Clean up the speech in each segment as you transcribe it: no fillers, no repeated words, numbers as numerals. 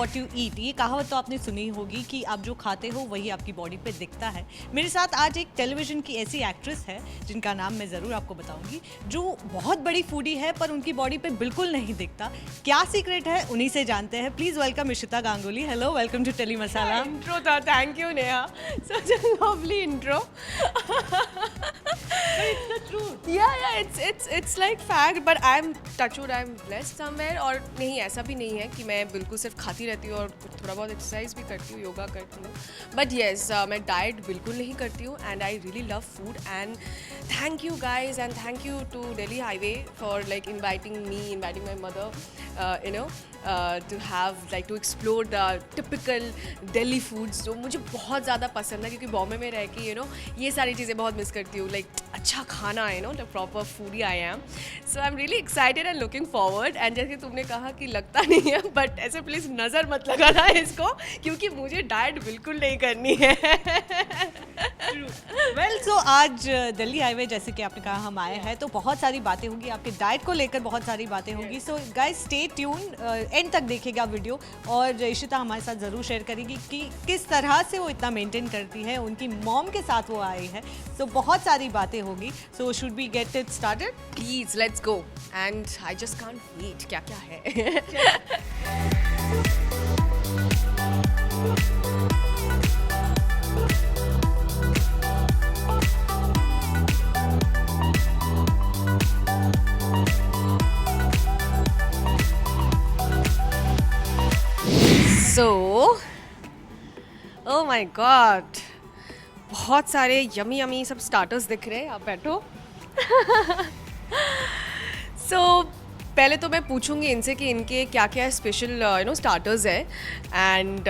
What you eat. ये कहावत तो आपने सुनी होगी कि आप जो खाते हो वही आपकी बॉडी पे दिखता है। मेरे साथ आज एक टेलीविजन की ऐसी एक्ट्रेस है जिनका नाम मैं ज़रूर आपको बताऊंगी, जो बहुत बड़ी फूडी है पर उनकी बॉडी पे बिल्कुल नहीं दिखता। क्या सीक्रेट है उन्हीं से जानते हैं। Please welcome Ishita Ganguly. Hello, welcome to Tele Masala. Intro था, thank you Neha, such a lovely intro. it's like fact, but I'm touch wood, I'm blessed somewhere। और नहीं, ऐसा भी नहीं है कि मैं बिल्कुल सिर्फ खाती रहती हूँ और थोड़ा बहुत एक्सरसाइज भी करती हूँ, योगा करती हूँ, बट येस मैं डाइट बिल्कुल नहीं करती हूँ and I really love food. And thank you guys and thank you to Delhi highway for like inviting my mother you know to have like to explore the typical Delhi foods जो मुझे बहुत ज़्यादा पसंद है, क्योंकि बॉम्बे में रह के ये सारी चीज़ें बहुत मिस करती हूँ, लाइक अच्छा खाना the proper foodie I am, so I'm really excited and looking forward। and जैसे तुमने कहा कि लगता नहीं है, बट ऐसे प्लीज़ नज़र मत लगाना इसको, क्योंकि मुझे डाइट बिल्कुल नहीं करनी है। वेल सो आज दिल्ली हाईवे जैसे कि आपने कहा हम आए हैं, तो बहुत सारी बातें होंगी आपके डाइट को लेकर, बहुत सारी बातें होंगी। So guys stay tune, and तक देखिएगा वीडियो। और इशिता हमारे साथ ज़रूर शेयर करेगी कि किस तरह से वो इतना मेंटेन करती है, उनकी मॉम के साथ वो आई है। सो बहुत सारी बातें होगी। So should we get it started? Please let's go and I just can't wait. क्या क्या है? So, oh my God, बहुत सारे यमी यमी सब स्टार्टर्स दिख रहे हैं। आप बैठो। So, पहले तो मैं पूछूंगी इनसे कि इनके क्या क्या स्पेशल स्टार्टर्स है एंड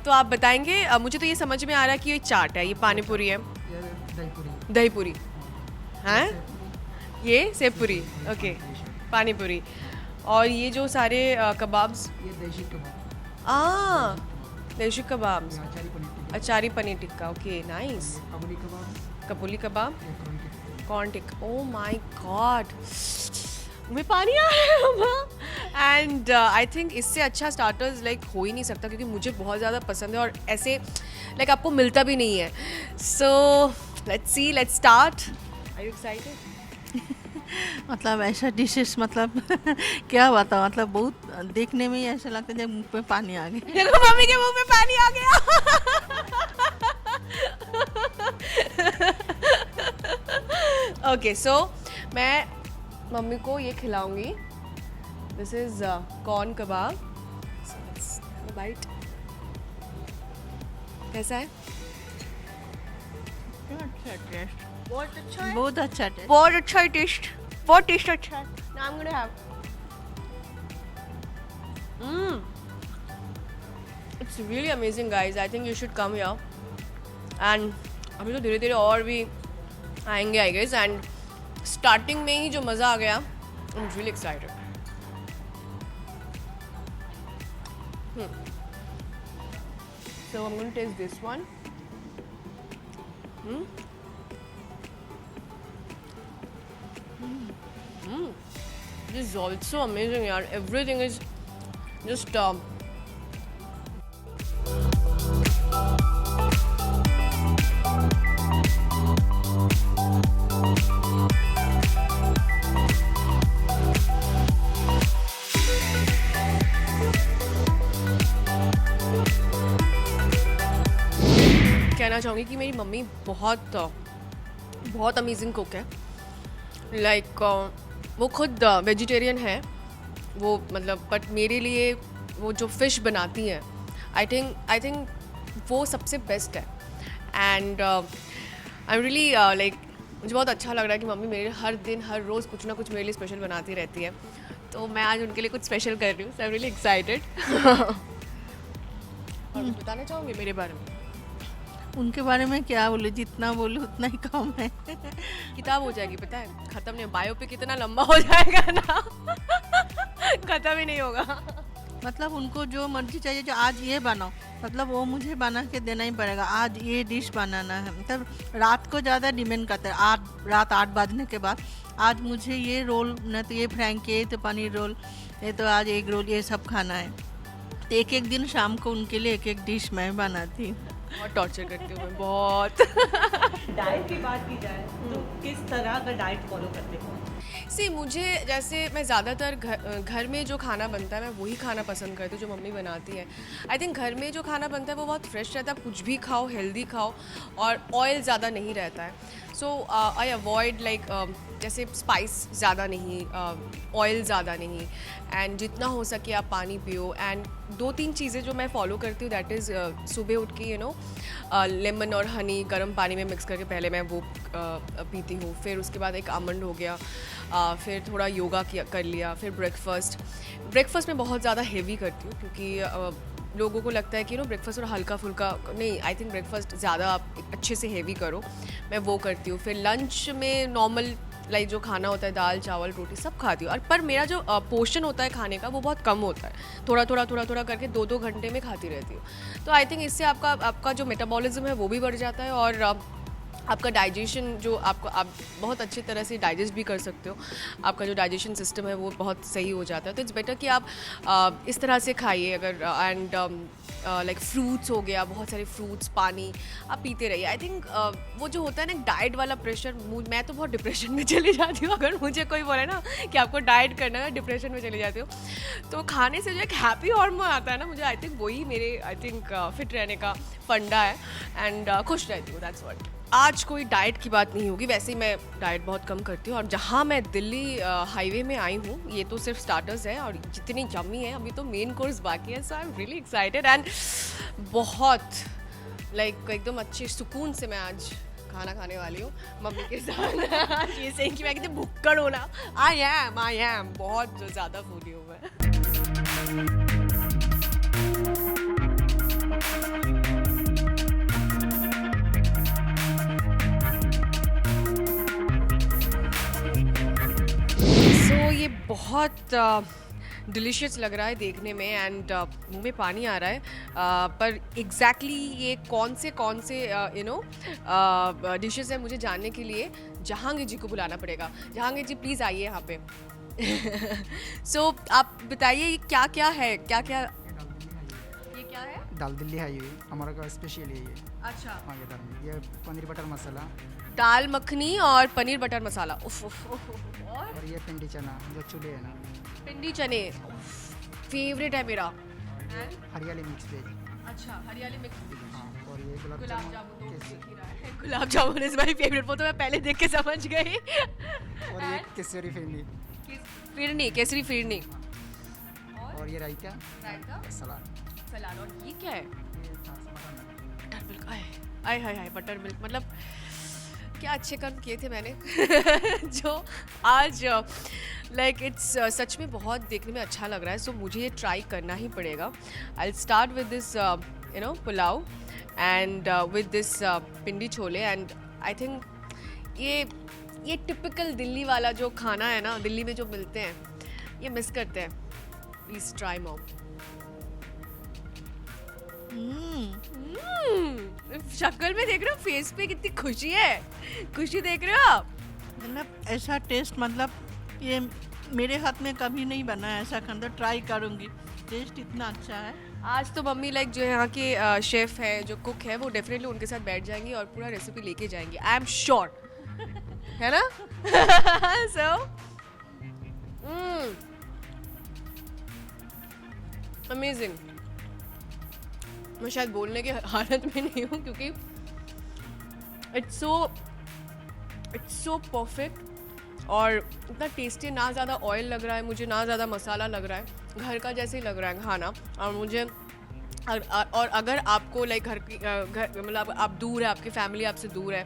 तो आप बताएंगे। मुझे तो ये समझ में आ रहा है कि ये चाट है, ये पानी पूरी है, दही पूरी हैं, ये सेव पूरी, ओके, पानी पूरी, और ये जो सारे कबाब्स, ये desi kebab, desi kebabs, achari paneer tikka, okay, nice, kabuli kebab, corn tikka. Oh my God, मुझे पानी आ रहा है। एंड आई थिंक इससे अच्छा स्टार्टर्स लाइक हो ही नहीं सकता, क्योंकि मुझे बहुत ज़्यादा पसंद है और ऐसे लाइक आपको मिलता भी नहीं है। So let's see, let's start. Are you excited? मतलब ऐसा डिशेस, मतलब क्या बताऊँ, मतलब बहुत देखने में ही ऐसा लगता है जब मुंह पे पानी आ गया। देखो मम्मी के मुंह पे पानी आ गया। ओके, सो मैं मम्मी को ये खिलाऊंगी। This is corn kebab. Bite कैसा है? बहुत अच्छा है, बहुत अच्छा टेस्ट, बहुत अच्छा टेस्ट, बहुत टेस्ट अच्छा है। Now I'm gonna have it's really amazing guys, I think you should come here। and अभी तो धीरे धीरे और भी आएंगे आई गेस, एंड स्टार्टिंग में ही जो मज़ा आ गया, I'm really excited। So I'm gonna taste this one। This is also amazing yaar, everything is just कहना चाहूँगी कि मेरी मम्मी बहुत अमेजिंग कुक है। लाइक वो खुद वेजिटेरियन है वो, मतलब बट मेरे लिए वो जो फ़िश बनाती हैं, आई थिंक वो सबसे बेस्ट है। And I am really like, मुझे बहुत अच्छा लग रहा है कि मम्मी मेरे हर दिन हर रोज़ कुछ ना कुछ मेरे लिए स्पेशल बनाती रहती है, तो मैं आज उनके लिए कुछ स्पेशल कर रही हूँ। सो आई एम रियली एक्साइटेड। और कुछ बताना चाहूँगी मेरे बारे में? उनके बारे में क्या बोलूं, जितना बोलूं उतना ही कम है। किताब हो जाएगी, पता है, खत्म नहीं। बायोपिक कितना लंबा हो जाएगा ना, खत्म ही नहीं होगा। मतलब उनको जो मर्जी चाहिए, जो आज ये बनाओ, मतलब वो मुझे बना के देना ही पड़ेगा। आज ये डिश बनाना है, मतलब रात को ज़्यादा डिमांड करते हैं। रात 8 बजने के बाद आज मुझे ये रोल, न तो ये फ्रैंकी, ये तो पनीर रोल, ये तो आज एग रोल, ये सब खाना है। तो एक एक दिन शाम को उनके लिए एक एक डिश मैं बनाती हूँ। बहुत टॉर्चर करती हूँ मैं, बहुत। डाइट की बात की जाए तो किस तरह का डाइट फॉलो करते हो? सी मुझे जैसे मैं ज़्यादातर घर में जो खाना बनता है मैं वही खाना पसंद करती हूँ जो मम्मी बनाती है। आई थिंक घर में जो खाना बनता है वो बहुत फ्रेश रहता है, कुछ भी खाओ हेल्दी खाओ और ऑयल ज़्यादा नहीं रहता है। सो आई अवॉइड लाइक जैसे स्पाइस ज़्यादा नहीं, ऑयल ज़्यादा नहीं, एंड जितना हो सके आप पानी पियो। एंड 2-3 चीज़ें जो मैं फॉलो करती हूँ दैट इज़ सुबह उठ के लेमन और हनी गर्म पानी में मिक्स करके पहले मैं वो पीती हूँ। फिर उसके बाद एक आमंड हो गया, फिर थोड़ा योगा कर लिया, फिर ब्रेकफास्ट में बहुत ज़्यादा हेवी करती हूँ क्योंकि लोगों को लगता है कि ब्रेकफास्ट और हल्का फुल्का नहीं। आई थिंक ब्रेकफास्ट ज़्यादा आप अच्छे से हेवी करो, मैं वो करती हूँ। फिर लंच में नॉर्मल लाइक जो खाना होता है दाल चावल रोटी सब खाती हूँ, और पर मेरा जो पोर्शन होता है खाने का वो बहुत कम होता है, थोड़ा थोड़ा करके 2-2 घंटे में खाती रहती हूँ। तो आई थिंक इससे आपका जो मेटाबॉलिज्म है वो भी बढ़ जाता है और आपका डाइजेशन जो आप बहुत अच्छी तरह से डाइजेस्ट भी कर सकते हो, आपका जो डाइजेशन सिस्टम है वो बहुत सही हो जाता है। तो इट्स बेटर कि आप इस तरह से खाइए अगर, एंड लाइक फ्रूट्स हो गया, बहुत सारे फ्रूट्स, पानी आप पीते रहिए। आई थिंक वो जो होता है ना डाइट वाला प्रेशर, मैं तो बहुत डिप्रेशन में चली जाती हूँ अगर मुझे कोई बोले ना कि आपको डाइट करना है, डिप्रेशन में चली जाती हूँ। तो खाने से जो एक हैप्पी हार्मोन आता है ना, मुझे आई थिंक वही मेरे फिट रहने का फंडा है एंड खुश रहती हूँ, दैट्स व्हाट। आज कोई डाइट की बात नहीं होगी, वैसे ही मैं डाइट बहुत कम करती हूँ। और जहाँ मैं दिल्ली हाईवे में आई हूँ, ये तो सिर्फ स्टार्टर्स है और जितनी यम्मी है, अभी तो मेन कोर्स बाकी है। So I am really excited and बहुत लाइक एकदम अच्छे सुकून से मैं आज खाना खाने वाली हूँ मम्मी के साथ। ये सही कि मैं कितनी भुक्कड़ हूँ ना, आई एम बहुत ज़्यादा फूडी हूँ मैं। ये बहुत डिलीशियस लग रहा है देखने में एंड मुंह में पानी आ रहा है, पर एग्जैक्टली ये कौन से डिशेस है मुझे जानने के लिए जहांगीर जी को बुलाना पड़ेगा। जहांगीर जी प्लीज़ आइए यहाँ पे। सो आप बताइए ये क्या क्या है, क्या क्या ये क्या है? दाल दिल्ली है ये हमारा का स्पेशल है ये। अच्छा हाँ ये पनीर बटर मसाला, दाल मखनी और पनीर बटर मसाला, और ये पिंडी चना जो चूल्हे है ना, पिंडी चने फेवरेट है मेरा। हरियाली मिक्स वेज। अच्छा हरियाली मिक्स। हाँ और ये गुलाब गुलाब जामुन तो जामुन दिख ही रहा है। Gulab jamun is my favourite, वो तो मैं पहले देख के समझ गई। और ये केसरी केसरी फिरनी और ये रायता सलाद और ये क्या है? ये बटर मिल्क। आय हाय हाय बटर मिल्क, मतलब क्या अच्छे कर्म किए थे मैंने जो आज लाइक इट्स सच में बहुत देखने में अच्छा लग रहा है। सो मुझे ये ट्राई करना ही पड़ेगा। I start with this pulao and with this Pindi chole and I think ये टिपिकल दिल्ली वाला जो खाना है ना, दिल्ली में जो मिलते हैं, ये मिस करते हैं। Please try mom. शक्ल में देख रहे हो, फेस पे कितनी खुशी है, खुशी देख रहे हो आप? मतलब ऐसा टेस्ट, मतलब ये मेरे हाथ में कभी नहीं बना है ऐसा खाना, ट्राई करूँगी। टेस्ट इतना अच्छा है। आज तो मम्मी लाइक जो यहाँ के शेफ है, जो कुक है, वो डेफिनेटली उनके साथ बैठ जाएंगी और पूरा रेसिपी लेके जाएंगी, आई एम श्योर, है ना? So amazing. मैं शायद बोलने के हालत में नहीं हूँ क्योंकि इट्स सो परफेक्ट और इतना टेस्टी, ना ज़्यादा ऑयल लग रहा है मुझे, ना ज़्यादा मसाला लग रहा है, घर का जैसे ही लग रहा है खाना। और मुझे और अगर आपको लाइक घर मतलब आप दूर है, आपकी फैमिली आपसे दूर है,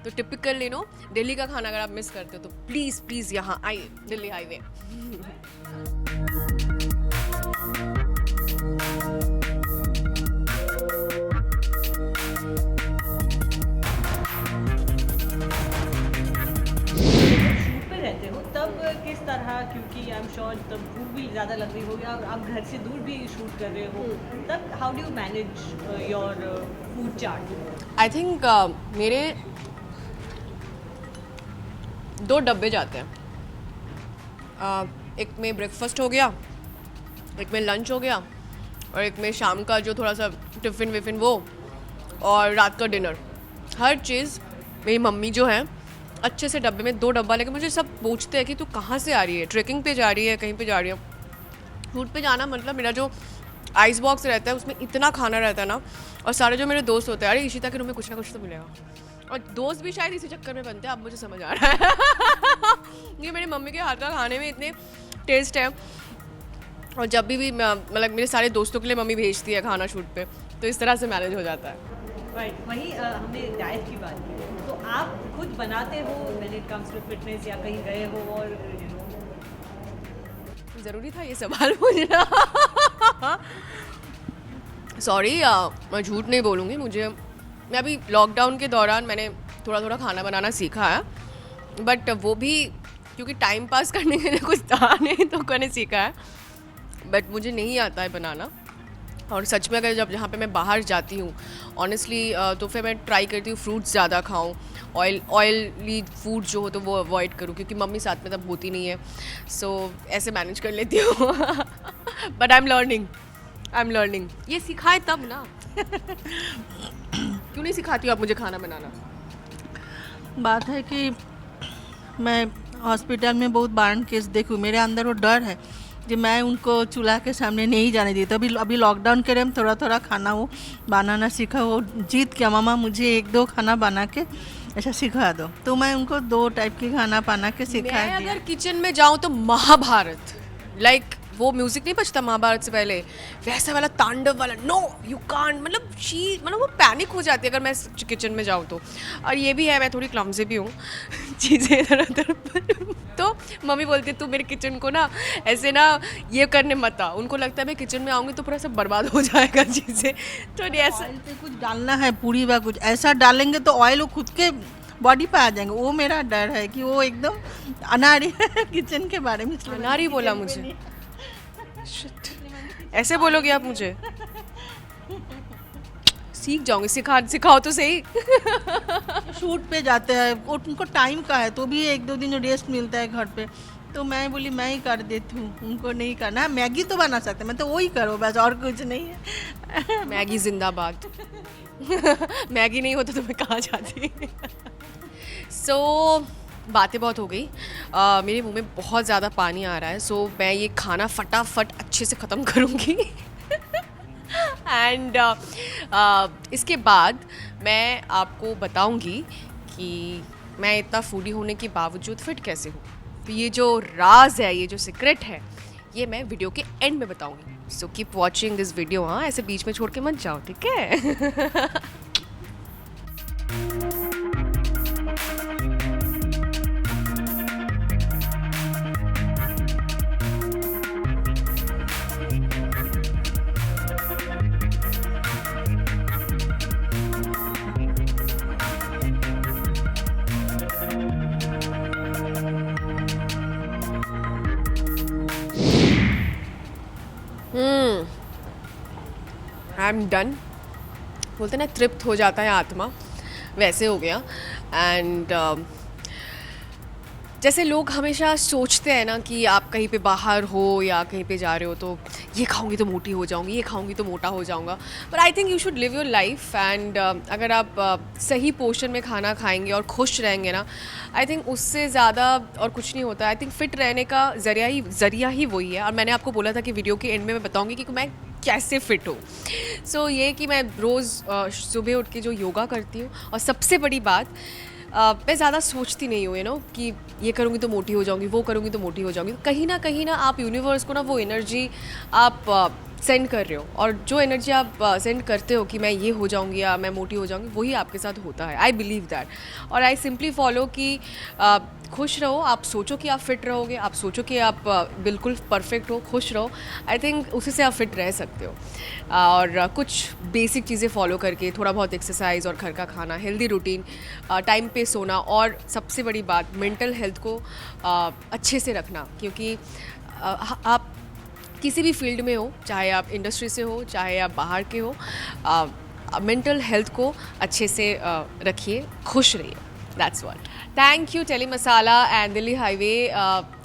तो टिपिकल दिल्ली का खाना अगर आप मिस करते हो तो प्लीज़ यहाँ आइए, दिल्ली हाईवे। रहते हो तब किस तरह, क्योंकि आई एम श्योर तब भूख भी ज़्यादा लग रही होगी और आप घर से दूर भी शूट कर रहे हो, तब how do you manage your food chart? I think मेरे 2 डब्बे जाते हैं। एक में ब्रेकफास्ट हो गया, एक में लंच हो गया और एक में शाम का जो थोड़ा सा टिफ़िन विफ़िन वो, और रात का डिनर। हर चीज़ मेरी मम्मी जो है अच्छे से डब्बे में 2 डब्बा लेके, मुझे सब पूछते हैं कि तू कहाँ से आ रही है, ट्रेकिंग पे जा रही है, कहीं पे जा रही है। शूट पे जाना मतलब मेरा जो आइस बॉक्स रहता है उसमें इतना खाना रहता है ना, और सारे जो मेरे दोस्त होते हैं, अरे इशिता के रूम में कुछ ना कुछ तो मिलेगा, और दोस्त भी शायद इसी चक्कर में बनते हैं, अब मुझे समझ आ रहा है ये मेरी मम्मी के हाथ का खाने में इतने टेस्ट है। और जब भी मतलब मेरे सारे दोस्तों के लिए मम्मी भेजती है खाना शूट पे, तो इस तरह से मैनेज हो जाता है। राइट, वहीं हमने डाइट की बात की, तो आप खुद बनाते हो when it comes to fitness, या कहीं गए हो और ज़रूरी था ये सवाल पूछना सॉरी, मैं झूठ नहीं बोलूँगी, मैं अभी लॉकडाउन के दौरान मैंने थोड़ा थोड़ा खाना बनाना सीखा है, बट वो भी क्योंकि टाइम पास करने के लिए कुछ था नहीं तो मैंने सीखा है, बट मुझे नहीं आता है बनाना। और सच में अगर जब जहाँ पे मैं बाहर जाती हूँ ऑनेस्टली, तो फिर मैं ट्राई करती हूँ फ्रूट्स ज़्यादा खाऊँ, ऑयली फूड जो हो तो वो अवॉइड करूँ, क्योंकि मम्मी साथ में तब होती नहीं है, सो ऐसे मैनेज कर लेती हूँ बट आई एम लर्निंग। ये सिखाए तब ना क्यों नहीं सिखाती हो आप मुझे खाना बनाना? बात है कि मैं हॉस्पिटल में बहुत बारन केस देखूँ, मेरे अंदर वो डर है कि मैं उनको चूल्हा के सामने नहीं जाने दी। तो अभी लॉकडाउन के टाइम थोड़ा थोड़ा खाना वो बनाना सीखा, वो जीत के मामा मुझे 1-2 खाना बना के ऐसा सिखा दो, तो मैं उनको 2 टाइप की खाना बना के सिखा मैं दिया। अगर किचन में जाऊँ तो महाभारत, लाइक वो म्यूजिक नहीं बजता महाभारत से पहले, वैसा वाला तांडव वाला, नो यू कांट, मतलब वो पैनिक हो जाती है अगर मैं किचन में जाऊँ तो। और ये भी है, मैं थोड़ी क्लमज़ी भी हूँ चीज़ें इधर उधर तो मम्मी बोलती है तू मेरे किचन को ना ऐसे ना ये करने मत आ, उनको लगता है मैं किचन में आऊँगी तो पूरा सब बर्बाद हो जाएगा चीज़ें, तो ऐसा ऑयल पे कुछ डालना है, पूरी व कुछ ऐसा डालेंगे तो ऑयल वो खुद के बॉडी पे आ जाएंगे, वो मेरा डर है कि वो एकदम अनाड़ी है किचन के बारे में। अनाड़ी बोला मुझे, ऐसे बोलोगे आप मुझे? सीख जाऊंगी, सिखाओ तो सही शूट पे जाते हैं, उनको टाइम का है तो भी 1-2 दिन रेस्ट मिलता है घर पे, तो मैं बोली मैं ही कर देती हूँ, उनको नहीं करना। मैगी तो बना सकते, मैं तो वही करो बस, और कुछ नहीं है मैगी जिंदाबाद मैगी नहीं होता तो मैं कहाँ जाती सो बातें बहुत हो गई, मेरे मुंह में बहुत ज़्यादा पानी आ रहा है, सो मैं ये खाना फटाफट अच्छे से ख़त्म करूँगी एंड इसके बाद मैं आपको बताऊँगी कि मैं इतना फूडी होने के बावजूद फिट कैसे हूँ। तो ये जो राज है, ये जो सीक्रेट है, ये मैं वीडियो के एंड में बताऊँगी, so keep watching this video. हाँ, ऐसे बीच में छोड़ के मत जाओ, ठीक है आई एम डन। बोलते ना तृप्त हो जाता है आत्मा, वैसे हो गया। एंड जैसे लोग हमेशा सोचते हैं ना कि आप कहीं पे बाहर हो या कहीं पे जा रहे हो तो ये खाऊंगी तो मोटी हो जाऊंगी, ये खाऊंगी तो मोटा हो जाऊंगा, पर I think you should live your life and अगर आप सही पोर्शन में खाना खाएंगे और खुश रहेंगे ना, आई थिंक उससे ज़्यादा और कुछ नहीं होता। आई थिंक फ़िट रहने का ज़रिया ही वही है। और मैंने आपको बोला था कि वीडियो के एंड में मैं बताऊँगी कि मैं कैसे फ़िट हो। सो ये कि मैं रोज़ सुबह उठ के जो योगा करती हूँ, और सबसे बड़ी बात मैं ज़्यादा सोचती नहीं हूँ नो कि ये करूँगी तो मोटी हो जाऊँगी, वो करूँगी तो मोटी हो जाऊँगी। कहीं ना आप यूनिवर्स को ना वो एनर्जी आप सेंड कर रहे हो, और जो एनर्जी आप सेंड करते हो कि मैं ये हो जाऊँगी या मैं मोटी हो जाऊँगी, वही आपके साथ होता है। आई बिलीव दैट, और आई सिंपली फॉलो कि खुश रहो। आप सोचो कि आप फिट रहोगे, आप सोचो कि आप बिल्कुल परफेक्ट हो, खुश रहो। आई थिंक उसी से आप फिट रह सकते हो। और कुछ बेसिक चीज़ें फॉलो करके, थोड़ा बहुत एक्सरसाइज और घर का खाना, हेल्दी रूटीन, टाइम पे सोना, और सबसे बड़ी बात मेंटल हेल्थ को अच्छे से रखना, क्योंकि आप किसी भी फील्ड में हो, चाहे आप इंडस्ट्री से हो, चाहे आप बाहर के हो, मेंटल हेल्थ को अच्छे से रखिए, खुश रहिए। That's what. Thank you Tele Masala and Delhi Highway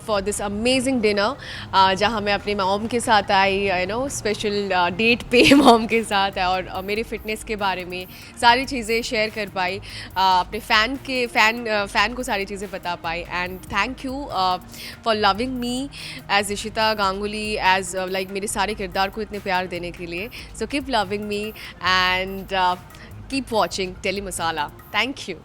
for this amazing dinner जहाँ मैं अपनी मॉम के साथ आई, स्पेशल डेट पे मॉम के साथ है, और मेरे फिटनेस के बारे में सारी चीज़ें शेयर कर पाई, अपने फ़ैन को सारी चीज़ें बता पाई. And thank you for loving me as Ishita Ganguly, as like मेरे सारे किरदार को इतने प्यार देने के लिए. So keep loving me and keep watching Tele Masala. Thank you.